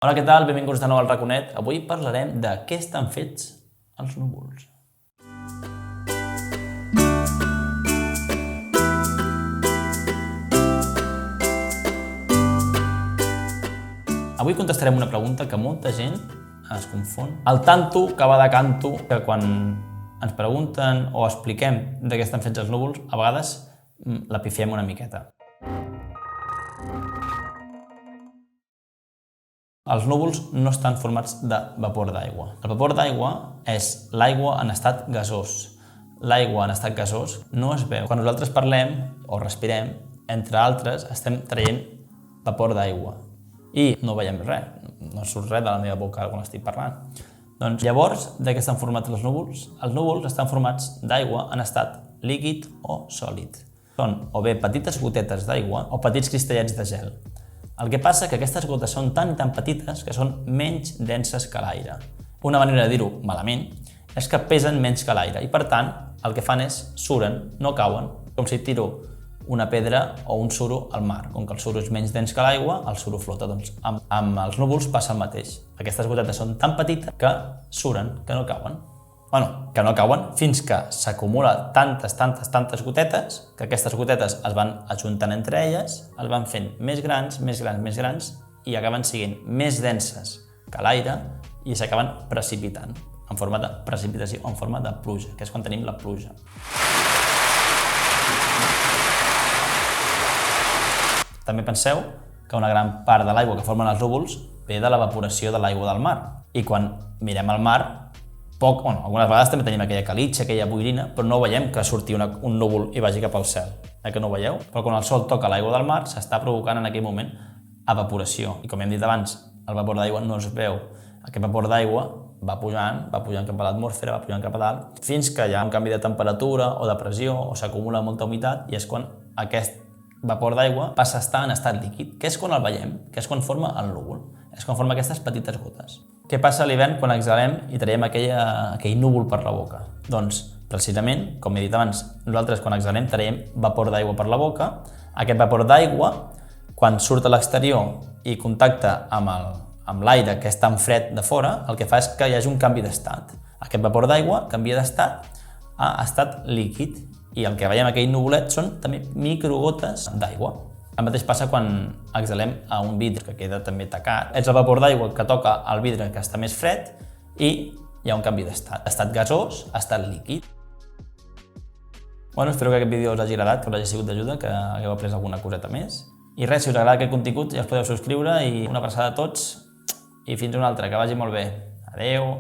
Hola, què tal? Benvinguts de nou al Raconet. Avui parlarem de què estan fets els núvols. Avui contestarem una pregunta que molta gent es confon. El tanto que va de canto, que quan ens pregunten o expliquem de què estan fets els núvols, a vegades la pifiem una miqueta. Els núvols no estan formats de vapor d'aigua. El vapor d'aigua és l'aigua en estat gasós. L'aigua en estat gasós no es veu. Quan nosaltres parlem o respirem, entre altres, estem traient vapor d'aigua i no veiem res, no surt res de la meva boca quan estic parlant. Doncs llavors, de què estan formats els núvols? Els núvols estan formats d'aigua en estat líquid o sòlid. Són o bé petites gotetes d'aigua o petits cristallets de gel. El que passa és que aquestes gotes són tan i tan petites que són menys denses que l'aire. Una manera de dir-ho malament és que pesen menys que l'aire i, per tant, el que fan és suren, no cauen, com si tiro una pedra o un suro al mar. Com que el suro és menys dens que l'aigua, el suro flota. Doncs amb els núvols passa el mateix. Aquestes gotetes són tan petites que suren, que no cauen. Que no cauen fins que s'acumula tantes gotetes que aquestes gotetes es van ajuntant entre elles, es van fent més grans i acaben sent més denses que l'aire i s'acaben precipitant en forma de precipitació, en forma de pluja, que és quan tenim la pluja. També penseu que una gran part de l'aigua que formen els núvols ve de l'evaporació de l'aigua del mar. I quan mirem al mar, algunes vegades també tenim aquella calitxa, aquella boirina, però no veiem que surti un núvol i vagi cap al cel. Que no ho veieu? Però quan el sol toca l'aigua del mar, s'està provocant en aquell moment evaporació. I com hem dit abans, el vapor d'aigua no es veu. Aquest vapor d'aigua va pujant cap a l'atmosfera, va pujant cap a dalt, fins que hi ha un canvi de temperatura o de pressió o s'acumula molta humitat i és quan aquest vapor d'aigua passa a estar en estat líquid, que és quan el veiem, que és quan forma el núvol, és quan forma aquestes petites gotes. Què passa a l'hivern quan exhalem i traiem aquell núvol per la boca? Doncs, precisament, com he dit abans, nosaltres quan exhalem traiem vapor d'aigua per la boca. Aquest vapor d'aigua, quan surt a l'exterior i contacta amb l'aire que és tan fred de fora, el que fa és que hi hagi un canvi d'estat. Aquest vapor d'aigua canvia d'estat a estat líquid i el que veiem aquell nuvolet són també microgotes d'aigua. El mateix passa quan exhalem a un vidre que queda també tacat. És el vapor d'aigua que toca el vidre que està més fred i hi ha un canvi d'estat. Estat gasós a estat líquid. Espero que aquest vídeo us hagi agradat, que us hagi sigut d'ajuda, que hagueu après alguna coseta més. I res, si us agrada aquest contingut ja us podeu subscriure i una abraçada a tots i fins una altra, que vagi molt bé. Adeu!